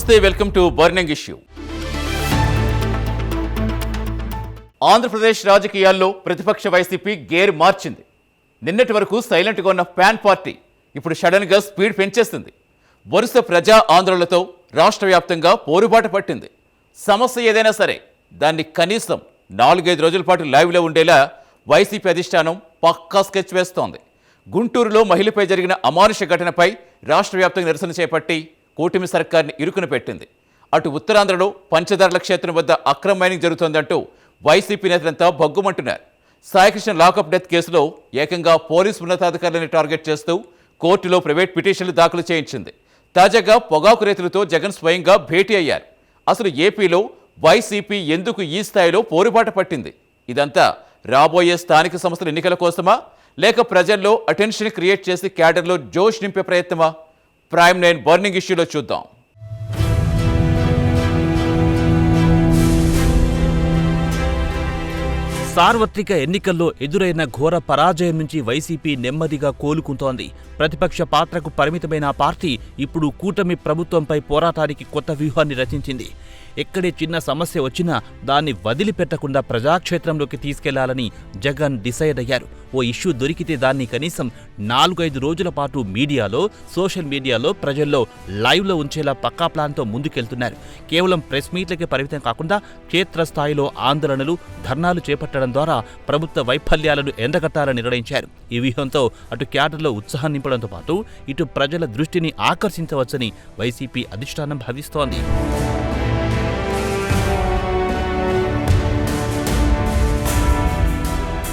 నమస్తే, welcome to burning issue. Andhra Pradesh రాజకీయాల్లో ప్రతిపక్ష వైసీపీ గేర్ మార్చింది. నిన్నటి వరకు సైలెంట్గా ఉన్న ప్యాన్ పార్టీ ఇప్పుడు సడన్గా స్పీడ్ పెంచేస్తుంది. వరుస ప్రజా ఆందోళనలతో రాష్ట్ర వ్యాప్తంగా పోరుబాట పట్టింది. సమస్య ఏదైనా సరే దాన్ని కనీసం 4-5 రోజుల పాటు లైవ్లో ఉండేలా వైసీపీ అధిష్టానం పక్కా స్కెచ్ వేస్తోంది. గుంటూరులో మహిళపై జరిగిన అమానుష ఘటనపై రాష్ట్ర వ్యాప్తంగా నిరసన చేపట్టి కూటమి సర్కార్ని ఇరుకున పెట్టింది. అటు ఉత్తరాంధ్రలో పంచదారుల క్షేత్రం వద్ద అక్రమ మైనింగ్ జరుగుతోందంటూ వైసీపీ నేతలంతా బగ్గుమంటున్నారు. సాయికృష్ణ లాకప్ డెత్ కేసులో ఏకంగా పోలీసు ఉన్నతాధికారులను టార్గెట్ చేస్తూ కోర్టులో ప్రైవేట్ పిటిషన్లు దాఖలు చేయించింది. తాజాగా పొగాకు రైతులతో జగన్ స్వయంగా భేటీ అయ్యారు. అసలు ఏపీలో వైసీపీ ఎందుకు ఈ స్థాయిలో పోరుబాట పట్టింది? ఇదంతా రాబోయే స్థానిక సంస్థల ఎన్నికల కోసమా, లేక ప్రజల్లో అటెన్షన్ క్రియేట్ చేసి క్యాడర్లో జోష్ నింపే ప్రయత్నమా? ప్రైమ్ 9 బర్నింగ్ ఇష్యూలో చూద్దాం. సార్వత్రిక ఎన్నికల్లో ఎదురైన ఘోర పరాజయం నుంచి వైసీపీ నెమ్మదిగా కోలుకుంటోంది. ప్రతిపక్ష పాత్రకు పరిమితమైన ఆ పార్టీ ఇప్పుడు కూటమి ప్రభుత్వంపై పోరాటానికి కొత్త వ్యూహాన్ని రచించింది. ఎక్కడే చిన్న సమస్య వచ్చినా దాన్ని వదిలిపెట్టకుండా ప్రజాక్షేత్రంలోకి తీసుకెళ్లాలని జగన్ డిసైడ్ అయ్యారు. ఓ ఇష్యూ దొరికితే దాన్ని కనీసం 4-5 రోజుల పాటు మీడియాలో, సోషల్ మీడియాలో, ప్రజల్లో లైవ్లో ఉంచేలా పక్కా ప్లాన్తో ముందుకెళ్తున్నారు. కేవలం ప్రెస్ మీట్లకే పరిమితం కాకుండా క్షేత్రస్థాయిలో ఆందోళనలు, ధర్నాలు చేపట్టడం ద్వారా ప్రభుత్వ వైఫల్యాలను ఎండగట్టాలని నిర్ణయించారు. ఈ వ్యూహంతో అటు క్యాడర్లో ఉత్సాహం నింపడంతో పాటు ఇటు ప్రజల దృష్టిని ఆకర్షించవచ్చని వైసీపీ అధిష్టానం భావిస్తోంది.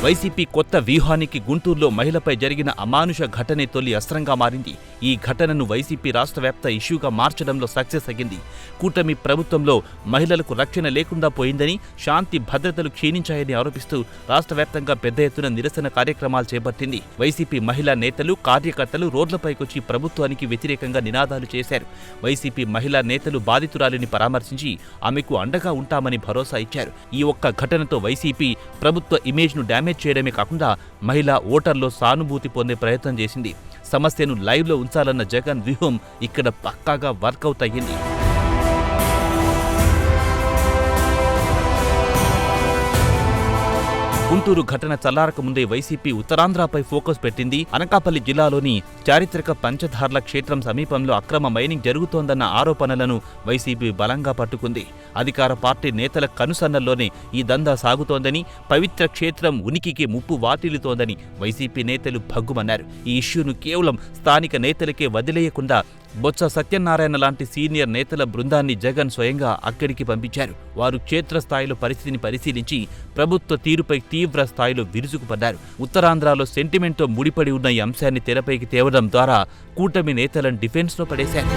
వైసీపీ కొత్త వ్యూహానికి గుంటూరులో మహిళపై జరిగిన అమానుష ఘటనే తొలి అస్త్రంగా మారింది. ఈ ఘటనను వైసీపీ రాష్ట్ర వ్యాప్త ఇష్యూగా మార్చడంలో సక్సెస్ అయ్యింది. కూటమి ప్రభుత్వంలో మహిళలకు రక్షణ లేకుండా పోయిందని, శాంతి భద్రతలు క్షీణించాయని ఆరోపిస్తూ రాష్ట్ర వ్యాప్తంగా పెద్ద ఎత్తున నిరసన కార్యక్రమాలు చేపట్టింది. వైసీపీ మహిళా నేతలు, కార్యకర్తలు రోడ్లపైకొచ్చి ప్రభుత్వానికి వ్యతిరేకంగా నినాదాలు చేశారు. వైసీపీ మహిళా నేతలు బాధితురాలిని పరామర్శించి ఆమెకు అండగా ఉంటామని భరోసా ఇచ్చారు. ఈ ఒక్క ఘటనతో వైసీపీ ప్రభుత్వ ఇమేజ్ను డ్యామేజ్ చేయడమే కాకుండా మహిళా ఓటర్లో సానుభూతి పొందే ప్రయత్నం చేసింది. సమస్యను లైవ్లో ఉంచాలన్న జగన్ వ్యూహం ఇక్కడ పక్కాగా వర్కౌట్ అయ్యింది. గుంటూరు ఘటన చల్లారక ముందే వైసీపీ ఉత్తరాంధ్రపై ఫోకస్ పెట్టింది. అనకాపల్లి జిల్లాలోని చారిత్రక పంచదార్ల క్షేత్రం సమీపంలో అక్రమ మైనింగ్ జరుగుతోందన్న ఆరోపణలను వైసీపీ బలంగా పట్టుకుంది. అధికార పార్టీ నేతల కనుసన్నల్లోనే ఈ దందా సాగుతోందని, పవిత్ర క్షేత్రం ఉనికికి ముప్పు వాటిల్లుతోందని వైసీపీ నేతలు భగ్గుమన్నారు. ఈ ఇష్యూను కేవలం స్థానిక నేతలకే వదిలేయకుండా బొత్స సత్యనారాయణ లాంటి సీనియర్ నేతల బృందాన్ని జగన్ స్వయంగా అక్కడికి పంపించారు. వారు క్షేత్రస్థాయిలో పరిస్థితిని పరిశీలించి ప్రభుత్వ తీరుపై తీవ్ర స్థాయిలో విరుచుకుపడ్డారు. ఉత్తరాంధ్రలో సెంటిమెంట్తో ముడిపడి ఉన్న ఈ అంశాన్ని తెరపైకి తేవడం ద్వారా కూటమి నేతలను డిఫెన్స్లో పడేశారు.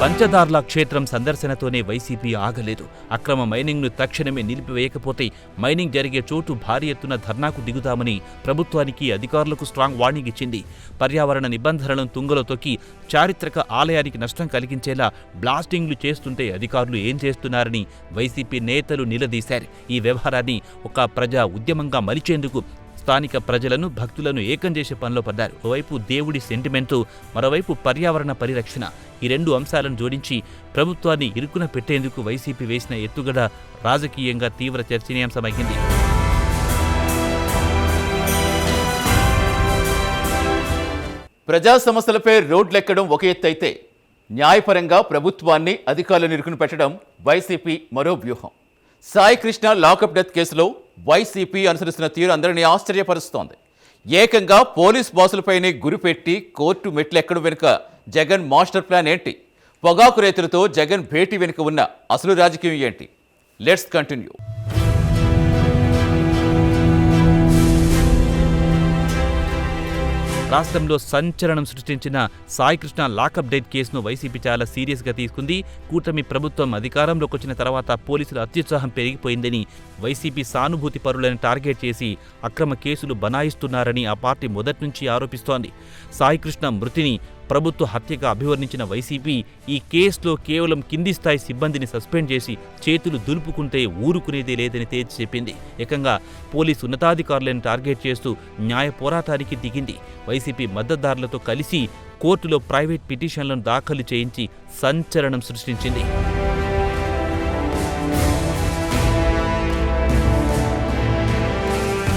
పంచదార్ల క్షేత్రం సందర్శనతోనే వైసీపీ ఆగలేదు. అక్రమ మైనింగ్ను తక్షణమే నిలిపివేయకపోతే మైనింగ్ జరిగే చోటు భారీ ఎత్తున ధర్నాకు దిగుతామని ప్రభుత్వానికి, అధికారులకు స్ట్రాంగ్ వార్నింగ్ ఇచ్చింది. పర్యావరణ నిబంధనలను తుంగలో తొక్కి చారిత్రక ఆలయానికి నష్టం కలిగించేలా బ్లాస్టింగ్లు చేస్తుంటే అధికారులు ఏం చేస్తున్నారని వైసీపీ నేతలు నిలదీశారు. ఈ వ్యవహారాన్ని ఒక ప్రజా ఉద్యమంగా మలిచేందుకు స్థానిక ప్రజలను, భక్తులను ఏకం చేసే పనిలో పడ్డారు. ఓవైపు దేవుడి సెంటిమెంటు, మరోవైపు పర్యావరణ పరిరక్షణ, ఈ 2 అంశాలను జోడించి ప్రభుత్వాన్ని ఇరుకున పెట్టేందుకు వైసీపీ వేసిన ఎత్తుగడ రాజకీయంగా తీవ్ర చర్చనీయాంశమైంది. ప్రజా సమస్యలపై రోడ్లెక్కడం ఒక ఎత్తు అయితే, న్యాయపరంగా ప్రభుత్వాన్ని, అధికారులను ఇరుకున పెట్టడం వైసీపీ మరో వ్యూహం. సాయికృష్ణ లాకప్ డెత్ కేసులో వైసీపీ అనుసరిస్తున్న తీరు అందరినీ ఆశ్చర్యపరుస్తోంది. ఏకంగా పోలీస్ బాసులపైనే గురిపెట్టి కోర్టు మెట్లు ఎక్కడం వెనుక జగన్ మాస్టర్ ప్లాన్ ఏంటి? పొగాకు రైతులతో జగన్ భేటీ వెనుక ఉన్న అసలు రాజకీయం ఏంటి? Let's continue. రాష్ట్రంలో సంచలనం సృష్టించిన సాయికృష్ణ లాకప్ డెత్ కేసును వైసీపీ చాలా సీరియస్గా తీసుకుంది. కూటమి ప్రభుత్వం అధికారంలోకి వచ్చిన తర్వాత పోలీసుల అత్యుత్సాహం పెరిగిపోయిందని, వైసీపీ సానుభూతి పరులను టార్గెట్ చేసి అక్రమ కేసులు బనాయిస్తున్నారని ఆ పార్టీ మొదటి నుంచి ఆరోపిస్తోంది. సాయికృష్ణ మృతిని ప్రభుత్వ హత్యగా అభివర్ణించిన వైసీపీ ఈ కేసులో కేవలం కింది స్థాయి సిబ్బందిని సస్పెండ్ చేసి చేతులు దులుపుకుంటే ఊరుకునేదే లేదని తేల్చి చెప్పింది. ఏకంగా పోలీసు ఉన్నతాధికారులను టార్గెట్ చేస్తూ న్యాయ పోరాటానికి దిగింది. వైసీపీ మద్దతుదారులతో కలిసి కోర్టులో ప్రైవేట్ పిటిషన్లను దాఖలు చేయించి సంచలనం సృష్టించింది.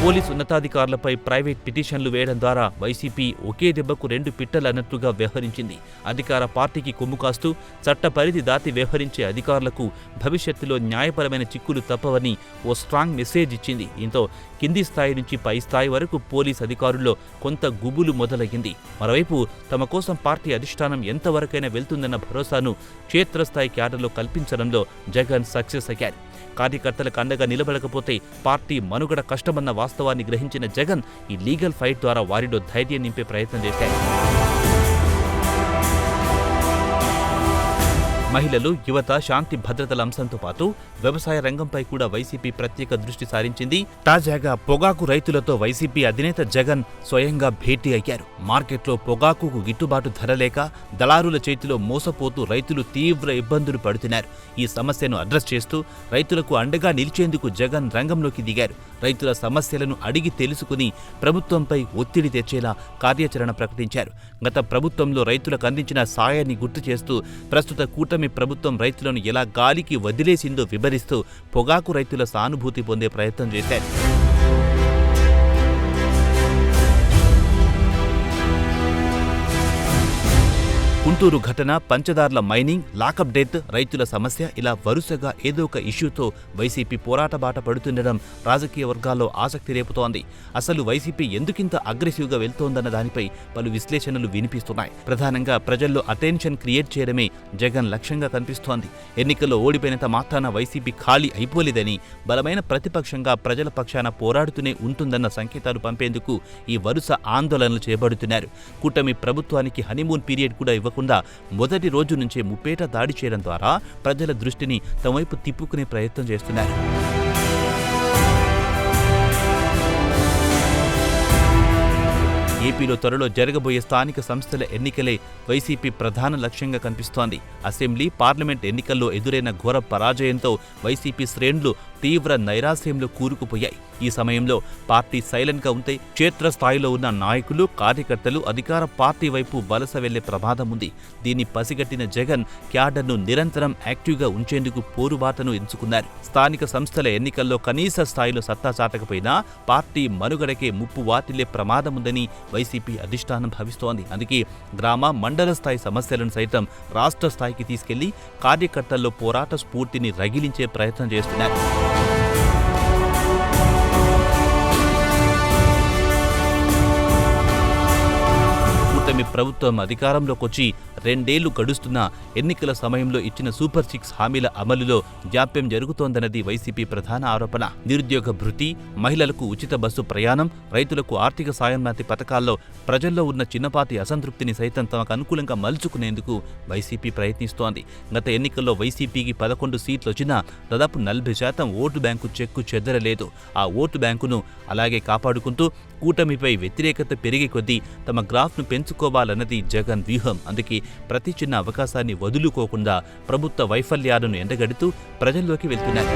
పోలీసు ఉన్నతాధికారులపై ప్రైవేట్ పిటిషన్లు వేయడం ద్వారా వైసీపీ ఒకే దెబ్బకు 2 పిట్టలన్నట్టుగా వ్యవహరించింది. అధికార పార్టీకి కొమ్ము కాస్తూ చట్ట పరిధి దాటి వ్యవహరించే అధికారులకు భవిష్యత్తులో న్యాయపరమైన చిక్కులు తప్పవని ఓ స్ట్రాంగ్ మెసేజ్ ఇచ్చింది. దీంతో కింది స్థాయి నుంచి పై స్థాయి వరకు పోలీస్ అధికారుల్లో కొంత గుబులు మొదలయ్యింది. మరోవైపు తమ కోసం పార్టీ అధిష్టానం ఎంతవరకైనా వెళ్తుందన్న భరోసాను క్షేత్రస్థాయి క్యాడర్లో కల్పించడంలో జగన్ సక్సెస్ అయ్యారు. కార్యకర్తలకు అండగా నిలబడకపోతే పార్టీ మనుగడ కష్టమన్న వాస్తవాన్ని గ్రహించిన జగన్ ఈ లీగల్ ఫైట్ ద్వారా వారిలో ధైర్యం నింపే ప్రయత్నం చేశారు. మహిళలు, యువత, శాంతి భద్రతల అంశంతో పాటు వ్యవసాయ రంగంపై కూడా వైసీపీ ప్రత్యేక దృష్టి సారించింది. తాజాగా పొగాకు రైతులతో వైసీపీ అధినేత జగన్ స్వయంగా భేటీ అయ్యారు. మార్కెట్లో పొగాకుకు గిట్టుబాటు ధర లేక దళారుల చేతిలో మోసపోతూ రైతులు తీవ్ర ఇబ్బందులు పడుతున్నారు. ఈ సమస్యను అడ్రస్ చేస్తూ రైతులకు అండగా నిలిచేందుకు జగన్ రంగంలోకి దిగారు. రైతుల సమస్యలను అడిగి తెలుసుకుని ప్రభుత్వంపై ఒత్తిడి తెచ్చేలా కార్యాచరణ ప్రకటించారు. గత ప్రభుత్వంలో రైతులకు అందించిన సాయాన్ని గుర్తు చేస్తూ ప్రస్తుత కూటమి ప్రభుత్వం రైతులను ఎలా గాలికి వదిలేసిందో వివరిస్తూ పొగాకు రైతుల సానుభూతి పొందే ప్రయత్నం చేశారు. గుంటూరు ఘటన, పంచదార్ల మైనింగ్, లాకప్ డెత్, రైతుల సమస్య ఇలా వరుసగా ఏదో ఒక ఇష్యూతో వైసీపీ పోరాట బాట పడుతుండడం రాజకీయ వర్గాల్లో ఆసక్తి రేపుతోంది. అసలు వైసీపీ ఎందుకింత అగ్రెసివ్గా వెళ్తోందన్న దానిపై పలు విశ్లేషణలు వినిపిస్తున్నాయి. ప్రధానంగా ప్రజల్లో అటెన్షన్ క్రియేట్ చేయడమే జగన్ లక్ష్యంగా కనిపిస్తోంది. ఎన్నికల్లో ఓడిపోయినంత మాత్రాన వైసీపీ ఖాళీ అయిపోలేదని, బలమైన ప్రతిపక్షంగా ప్రజల పక్షాన పోరాడుతూనే ఉంటుందన్న సంకేతాలు పంపేందుకు ఈ వరుస ఆందోళనలు చేపడుతున్నారు. కూటమి ప్రభుత్వానికి హనీమూన్ పీరియడ్ కూడా ఇవ్వకుండా మొదటి రోజు నుంచే ముప్పేట దాడి చేయడం ద్వారా ప్రజల దృష్టిని తమ వైపు తిప్పుకునే ప్రయత్నం చేస్తున్నారు. ఏపీలో త్వరలో జరగబోయే స్థానిక సంస్థల ఎన్నికలే వైసీపీ ప్రధాన లక్ష్యంగా కనిపిస్తోంది. అసెంబ్లీ, పార్లమెంట్ ఎన్నికల్లో ఎదురైన ఘోర పరాజయంతో వైసీపీ శ్రేణులు తీవ్ర నైరాశ్యంలో కూరుకుపోయాయి. ఈ సమయంలో పార్టీ సైలెంట్గా ఉంటే క్షేత్రస్థాయిలో ఉన్న నాయకులు, కార్యకర్తలు అధికార పార్టీ వైపు వలస వెళ్లే ప్రమాదం ఉంది. దీన్ని పసిగట్టిన జగన్ క్యాడర్ను నిరంతరం యాక్టివ్గా ఉంచేందుకు పోరుబాటను ఎంచుకున్నారు. స్థానిక సంస్థల ఎన్నికల్లో కనీస స్థాయిలో సత్తా చాటకపోయినా పార్టీ మనుగడకే ముప్పు వాటిల్లే ప్రమాదం ఉందని వైసీపీ అధిష్టానం భావిస్తోంది. అందుకే గ్రామ, మండల స్థాయి సమస్యలను సైతం రాష్ట్ర స్థాయికి తీసుకెళ్లి కార్యకర్తల్లో పోరాట స్ఫూర్తిని రగిలించే ప్రయత్నం చేస్తున్నారు. కూటమి ప్రభుత్వం అధికారంలోకి వచ్చి 2 ఏళ్లు గడుస్తున్నా ఎన్నికల సమయంలో ఇచ్చిన సూపర్ 6 హామీల అమలులో జాప్యం జరుగుతోందన్నది వైసీపీ ప్రధాన ఆరోపణ. నిరుద్యోగ భృతి, మహిళలకు ఉచిత బస్సు ప్రయాణం, రైతులకు ఆర్థిక సాయం లాంటి పథకాల్లో ప్రజల్లో ఉన్న చిన్నపాటి అసంతృప్తిని సైతం తమకు అనుకూలంగా మలుచుకునేందుకు వైసీపీ ప్రయత్నిస్తోంది. గత ఎన్నికల్లో వైసీపీకి 11 సీట్లు వచ్చినా దాదాపు 40% ఓటు బ్యాంకు చెక్కు చెదరలేదు. ఆ ఓటు బ్యాంకును అలాగే కాపాడుకుంటూ కూటమిపై వ్యతిరేకత పెరిగే కొద్దీ తమ గ్రాఫ్ను పెంచుకోవాలన్నది జగన్ వ్యూహం. అందుకే ప్రతి చిన్న అవకాశాన్ని వదులుకోకుండా ప్రభుత్వ వైఫల్యాలను ఎండగడుతూ ప్రజల్లోకి వెళ్తున్నారు.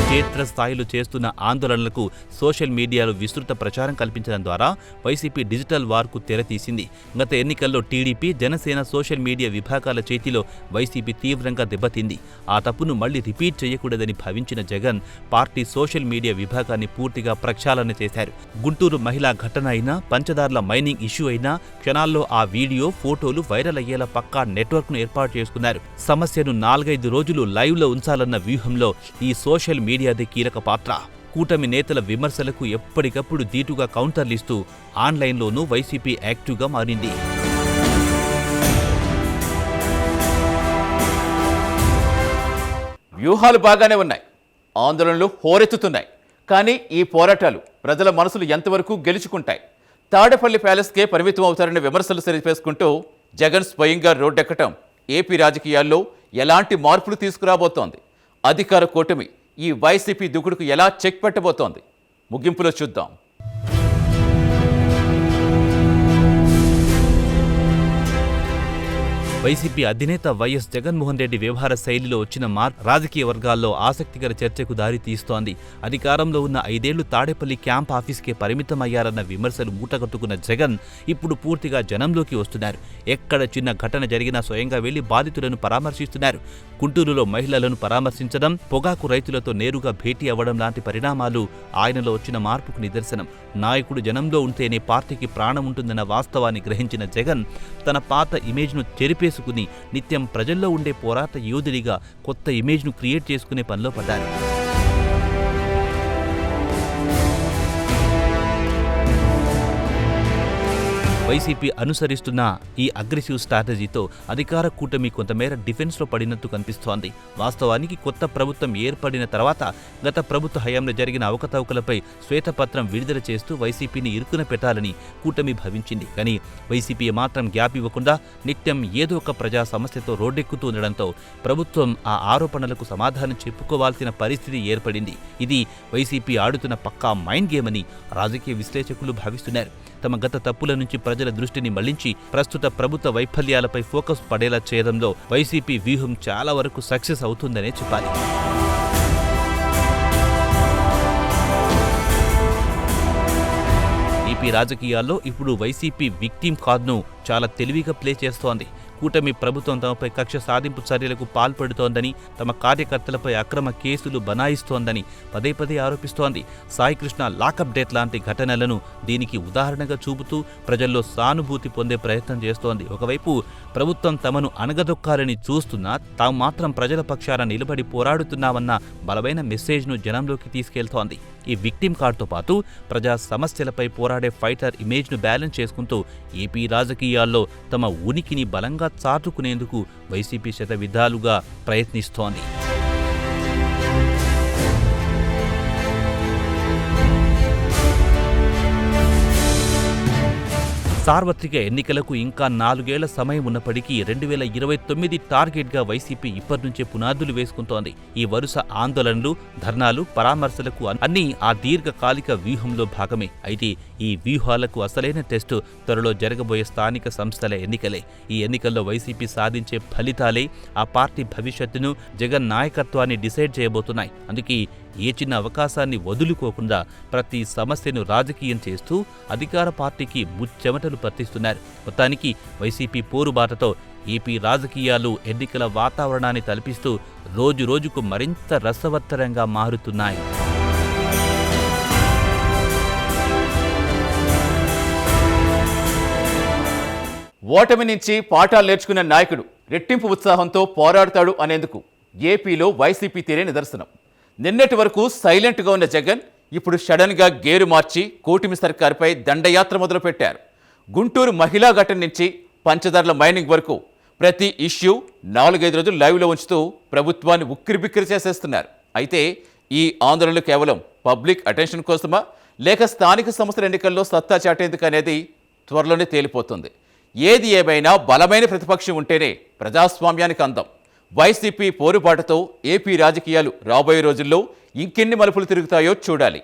క్షేత్రస్థాయిలో చేస్తున్న ఆందోళనలకు సోషల్ మీడియాలో విస్తృత ప్రచారం కల్పించడం ద్వారా వైసీపీ డిజిటల్ వార్కు తెరతీసింది. గత ఎన్నికల్లో టీడీపీ, జనసేన సోషల్ మీడియా విభాగాల చేతిలో వైసీపీ తీవ్రంగా దెబ్బతింది. ఆ తప్పును మళ్లీ రిపీట్ చేయకూడదని భావించిన జగన్ పార్టీ సోషల్ మీడియా విభాగాన్ని పూర్తిగా ప్రక్షాళన చేశారు. గుంటూరు మహిళా ఘటన అయినా, పంచదార్ల మైనింగ్ ఇష్యూ అయినా క్షణాల్లో ఆ వీడియో, ఫోటోలు వైరల్ అయ్యేలా పక్కా నెట్వర్క్ను ఏర్పాటు చేసుకున్నారు. సమస్యను 4-5 రోజులు లైవ్లో ఉంచాలన్న వ్యూహంలో ఈ సోషల్ మీడియాదే కీలక పాత్ర. కూటమి నేతల విమర్శలకు ఎప్పటికప్పుడు దీటుగా కౌంటర్లిస్తూ ఆన్లైన్లోనూ వైసీపీ యాక్టివ్గా మారింది. వ్యూహాలు బాగానే ఉన్నాయి, ఆందోళనలు హోరెత్తుతున్నాయి. కానీ ఈ పోరాటాలు ప్రజల మనసులు ఎంతవరకు గెలుచుకుంటాయి? తాడేపల్లి ప్యాలెస్కే పరిమితం అవుతారనే విమర్శలు సరిపేసుకుంటూ జగన్ స్వయంగా రోడ్డెక్కటం ఏపీ రాజకీయాల్లో ఎలాంటి మార్పులు తీసుకురాబోతోంది? అధికార కూటమి ఈ వైసీపీ దూకుడుకు ఎలా చెక్ పెట్టబోతోంది? ముగింపులో చూద్దాం. వైసీపీ అధినేత వైఎస్ జగన్మోహన్ రెడ్డి వ్యవహార శైలిలో వచ్చిన మార్పు రాజకీయ వర్గాల్లో ఆసక్తికర చర్చకు దారి తీస్తోంది. అధికారంలో ఉన్న 5 ఏళ్లు తాడేపల్లి క్యాంప్ ఆఫీస్కే పరిమితమయ్యారన్న విమర్శలు మూటగట్టుకున్న జగన్ ఇప్పుడు పూర్తిగా జనంలోకి వస్తున్నారు. ఎక్కడ చిన్న ఘటన జరిగినా స్వయంగా వెళ్లి బాధితులను పరామర్శిస్తున్నారు. గుంటూరులో మహిళలను పరామర్శించడం, పొగాకు రైతులతో నేరుగా భేటీ అవ్వడం లాంటి పరిణామాలు ఆయనలో వచ్చిన మార్పుకు నిదర్శనం. నాయకుడు జనంలో ఉంటేనే పార్టీకి ప్రాణం ఉంటుందన్న వాస్తవాన్ని గ్రహించిన జగన్ తన పాత ఇమేజ్ను చెరిపేసుకుని నిత్యం ప్రజల్లో ఉండే పోరాట యోధుడిగా కొత్త ఇమేజ్ను క్రియేట్ చేసుకునే పనిలో పడ్డారు. వైసీపీ అనుసరిస్తున్న ఈ అగ్రెసివ్ స్ట్రాటజీతో అధికార కూటమి కొంతమేర డిఫెన్స్లో పడినట్టు కనిపిస్తోంది. వాస్తవానికి కొత్త ప్రభుత్వం ఏర్పడిన తర్వాత గత ప్రభుత్వ హయాంలో జరిగిన అవకతవకలపై శ్వేతపత్రం విడుదల చేస్తూ వైసీపీని ఇరుకున పెట్టాలని కూటమి భావించింది. కానీ వైసీపీ మాత్రం గ్యాప్ ఇవ్వకుండా నిత్యం ఏదో ఒక ప్రజా సమస్యతో రోడ్డెక్కుతూ ఉండడంతో ప్రభుత్వం ఆ ఆరోపణలకు సమాధానం చెప్పుకోవాల్సిన పరిస్థితి ఏర్పడింది. ఇది వైసీపీ ఆడుతున్న పక్కా మైండ్ గేమ్ అని రాజకీయ విశ్లేషకులు భావిస్తున్నారు. తమ గత తప్పుల నుంచి ప్రజల దృష్టిని మళ్లించి ప్రస్తుత ప్రభుత్వ వైఫల్యాలపై ఫోకస్ పడేలా చేయడంలో వైసీపీ వ్యూహం చాలా వరకు సక్సెస్ అవుతుందనే చెప్పాలి. ఏపీ రాజకీయాల్లో ఇప్పుడు వైసీపీ విక్టిమ్ కార్డును చాలా తెలివిగా ప్లే చేస్తోంది. కూటమి ప్రభుత్వం తమపై కక్ష సాధింపు చర్యలకు పాల్పడుతోందని, తమ కార్యకర్తలపై అక్రమ కేసులు బనాయిస్తోందని పదే పదే ఆరోపిస్తోంది. సాయికృష్ణ లాకప్ డేట్ లాంటి ఘటనలను దీనికి ఉదాహరణగా చూపుతూ ప్రజల్లో సానుభూతి పొందే ప్రయత్నం చేస్తోంది. ఒకవైపు ప్రభుత్వం తమను అణగదొక్కాలని చూస్తున్నా తాము మాత్రం ప్రజల పక్షాన నిలబడి పోరాడుతున్నామన్న బలమైన మెసేజ్ను జనంలోకి తీసుకెళ్తోంది. ఈ విక్టిమ్ కార్డుతో పాటు ప్రజా సమస్యలపై పోరాడే ఫైటర్ ఇమేజ్ను బ్యాలెన్స్ చేసుకుంటూ ఏపీ రాజకీయాల్లో తమ ఉనికిని బలంగా చాటుకునేందుకు వైసీపీ శతవిధాలుగా ప్రయత్నిస్తోంది. సార్వత్రిక ఎన్నికలకు ఇంకా 4 ఏళ్ల సమయం ఉన్నప్పటికీ 2029 టార్గెట్గా వైసీపీ ఇప్పటినుంచే పునాదులు వేసుకుంటోంది. ఈ వరుస ఆందోళనలు, ధర్నాలు, పరామర్శలకు అన్నీ ఆ దీర్ఘకాలిక వ్యూహంలో భాగమే. అయితే ఈ వ్యూహాలకు అసలైన టెస్టు త్వరలో జరగబోయే స్థానిక సంస్థల ఎన్నికలే. ఈ ఎన్నికల్లో వైసీపీ సాధించే ఫలితాలే ఆ పార్టీ భవిష్యత్తును, జగన్ నాయకత్వాన్ని డిసైడ్ చేయబోతున్నాయి. అందుకే ఏ చిన్న అవకాశాన్ని వదులుకోకుండా ప్రతి సమస్యను రాజకీయం చేస్తూ అధికార పార్టీకి ముచ్చెమటలు పట్టిస్తున్నారు. మొత్తానికి వైసీపీ పోరుబాటతో ఏపీ రాజకీయాలు ఎన్నికల వాతావరణాన్ని తలపిస్తూ రోజురోజుకు మరింత రసవత్తరంగా మారుతున్నాయి. ఓటమి నుంచి పాఠాలు నేర్చుకున్న నాయకుడు రెట్టింపు ఉత్సాహంతో పోరాడతాడు అనేందుకు ఏపీలో వైసీపీ తీరే నిదర్శనం. నిన్నటి వరకు సైలెంట్గా ఉన్న జగన్ ఇప్పుడు సడన్గా గేరు మార్చి కూటమి సర్కారుపై దండయాత్ర మొదలుపెట్టారు. గుంటూరు మహిళా ఘటన నుంచి పంచదార్ల మైనింగ్ వరకు ప్రతి ఇష్యూ 4-5 రోజులు లైవ్లో ఉంచుతూ ప్రభుత్వాన్ని ఉక్కిరిబిక్కిరి చేసేస్తున్నారు. అయితే ఈ ఆందోళనలు కేవలం పబ్లిక్ అటెన్షన్ కోసమా, లేక స్థానిక సంస్థల ఎన్నికల్లో సత్తా చాటేందుకు అనేది త్వరలోనే తేలిపోతుంది. ఏది ఏమైనా బలమైన ప్రతిపక్షం ఉంటేనే ప్రజాస్వామ్యానికి అందం. వైసీపీ పోరుబాటుతో ఏపీ రాజకీయాలు రాబోయే రోజుల్లో ఇంకెన్ని మలుపులు తిరుగుతాయో చూడాలి.